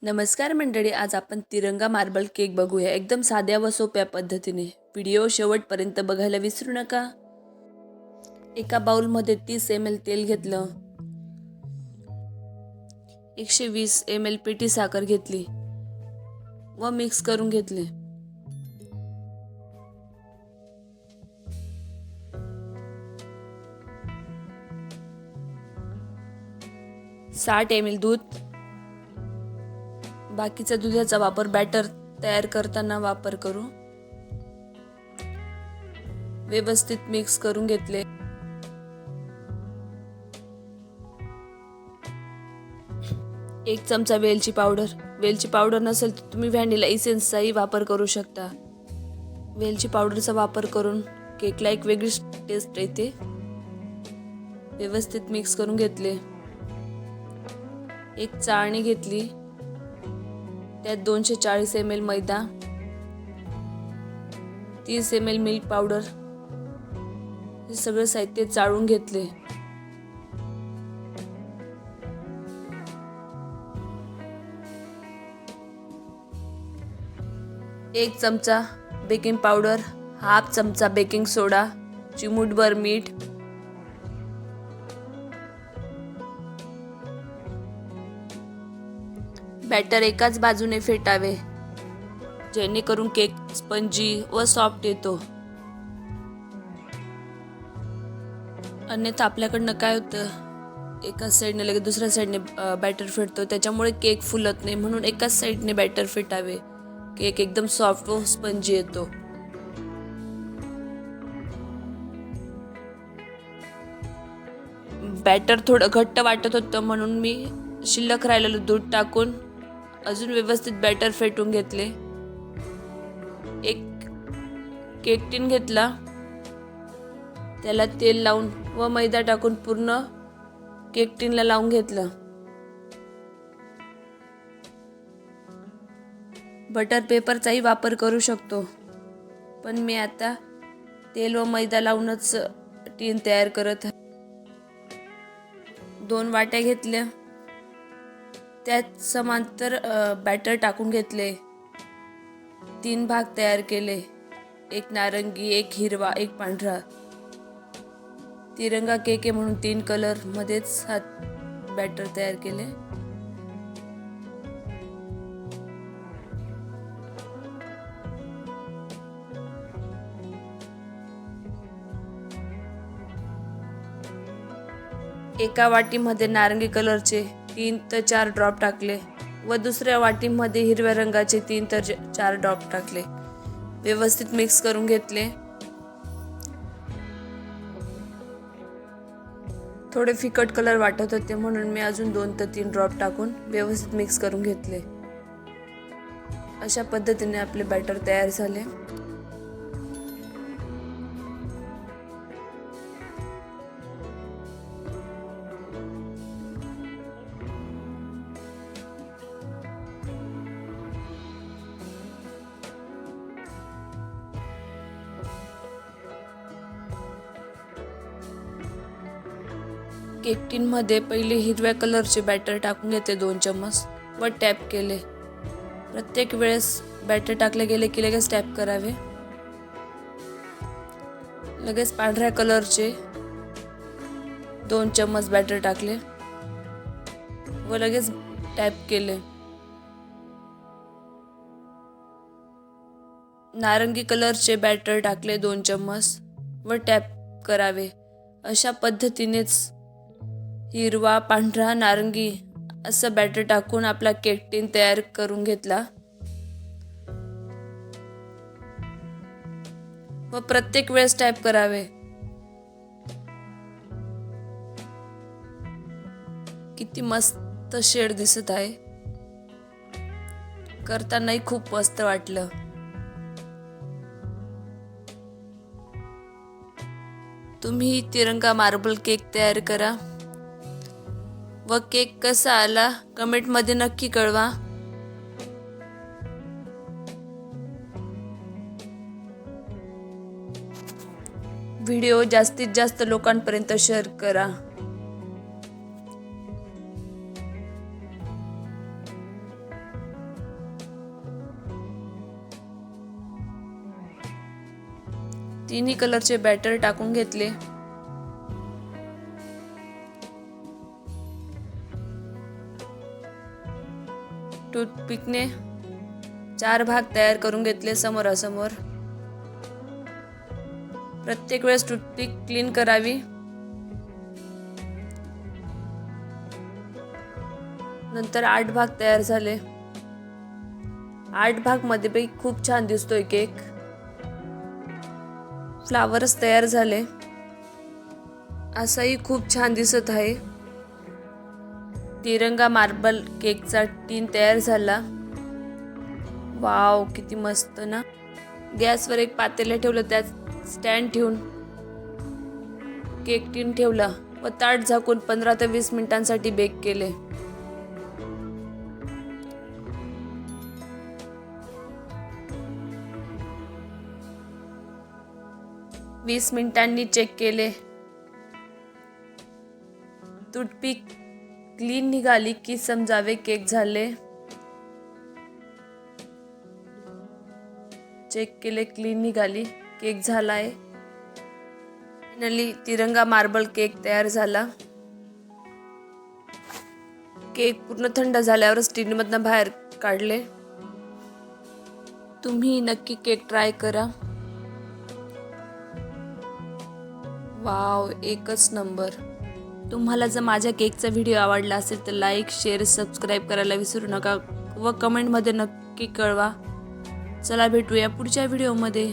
नमस्कार मंडळी, आज आपण तिरंगा मार्बल केक बघूया एकदम साध्या व सोप्या पद्धतीने। व्हिडिओ शेवटपर्यंत बघायला विसरू नका। एका बाउलमध्ये 30 ml तेल घेतलं, 120 ml पिठी साखर घेतली व मिक्स करून घेतले। साठ ml दूध, बाकीच्या दुधाचा वापर बॅटर तयार करताना वापर करू। व्यवस्थित मिक्स करून घेतले। एक चमचा वेलची पावडर, वेलची पावडर नसेल तर तुम्ही व्हॅनिला इसेन्सचाही वापर करू शकता। वेलची पावडरचा वापर करून केकला एक वेगळी टेस्ट येते। व्यवस्थित मिक्स करून घेतले। एक चाळणी घेतली, त्यात 240 ml मैदा, 30 ml मिल्क पावडर, हे सगळे साहित्य चाळून घेतले। एक चमचा बेकिंग पावडर, हाफ चमचा बेकिंग सोडा, चिमूटभर मीठ, बॅटर एकाच बाजूने फेटावे जेणेकरून केक स्पंजी व सॉफ्ट येतो। अन्यथा आपल्याकडनं काय होतं, एकाच साईडने लगेच दुसऱ्या साईडने बॅटर फेटतो, त्याच्यामुळे केक फुलत नाही। म्हणून एकाच साईडने बॅटर फेटावे, केक एकदम सॉफ्ट व स्पंजी येतो। बॅटर थोडं घट्ट वाटत होतं म्हणून मी शिल्लक राहिलेलं दूध टाकून अजून व्यवस्थित बॅटर फेटून घेतले। एक केक टिन घेतला, त्याला तेल लावून व मैदा टाकून पूर्ण केक टिनला लावून घेतलं। बटर पेपरचाही वापर करू शकतो, पण मी आता तेल व मैदा लावूनच टिन तयार करत आहे। 2 वाट्या घेतल्या, त्यात समांतर बॅटर टाकून घेतले। 3 भाग तयार केले, एक नारंगी, एक हिरवा, एक पांढरा। तिरंगा केक आहे म्हणून 3 कलर मध्येच हा बॅटर तयार केले। एका वाटीमध्ये नारंगी कलरचे 3 ते 4 ड्रॉप टाकले व दुसऱ्या वाटीमध्ये हिरव्या रंगाचे 3 ते 4 ड्रॉप टाकले। व्यवस्थित मिक्स करून घेतले। थोडे फिकट कलर वाटत होते म्हणून मी अजून 2 ते 3 ड्रॉप टाकून व्यवस्थित मिक्स करून घेतले। अशा पद्धतीने आपले बॅटर तयार झाले। केक टिन मध्ये पहिले हिरव्या कलरचे बॅटर टाकून घेतले 2 चम्मच व टॅप केले। प्रत्येक वेळेस बॅटर टाकले गेले की लगेच टॅप करावे। लगेच पांढऱ्या कलरचे 2 चम्मच बॅटर टाकले व लगेच टॅप केले। नारंगी कलरचे बॅटर टाकले 2 चम्मच व टॅप करावे। अशा पद्धतीनेच हिरवा, पांढरा, नारंगी असं बॅटर टाकून आपला केक टिन तयार करून घेतला व प्रत्येक वेळेस टॅप करावे। किती मस्त शेड दिसत आहे, करतानाही खूप मस्त वाटलं। तुम्ही तिरंगा मार्बल केक तयार करा व केक कसा आला कमेंट मध्ये नक्की कळवा। व्हिडिओ जास्तीत जास्त लोकांपर्यंत शेअर करा। तिन्ही कलरचे बॅटर टाकून घेतले. टूथपिकने 4 भाग तयार करून घेतले समोरासमोर. प्रत्येक वेळेस टूथपिक क्लीन करावी. नंतर 8 भाग तयार झाले. 8 भाग मध्ये पैकी खूप छान दिसतोय केक. फ्लावर्स तयार झाले. असाही खूप छान दिसत आहे. तिरंगा मार्बल केकचा टीन तयार झाला. वाव, किती मस्त ना. गॅसवर एक पातेले ठेवलं, त्यात स्टँड ठेवून केक टीन ठेवला व ताट झाकून 15 ते 20 मिनिटांसाठी बेक केले. 20 मिनिटांनी चेक केले. टूथपिक क्लीन निघाली की समजावे केक झाले. चेक केले, क्लीन निघाली, केक झालाय. फायनली तिरंगा मार्बल केक तयार झाला. केक पूर्ण थंड झाल्यावरच टिनमधनं बाहेर काढले. तुम्ही नक्की केक ट्राय करा. वाव, एकच नंबर. तुम्हाला जर माझ्या केकचा व्हिडिओ आवडला असेल तर लाईक, शेअर, सबस्क्राईब करायला विसरू नका व कमेंटमध्ये नक्की कळवा. चला भेटूया पुढच्या व्हिडिओमध्ये.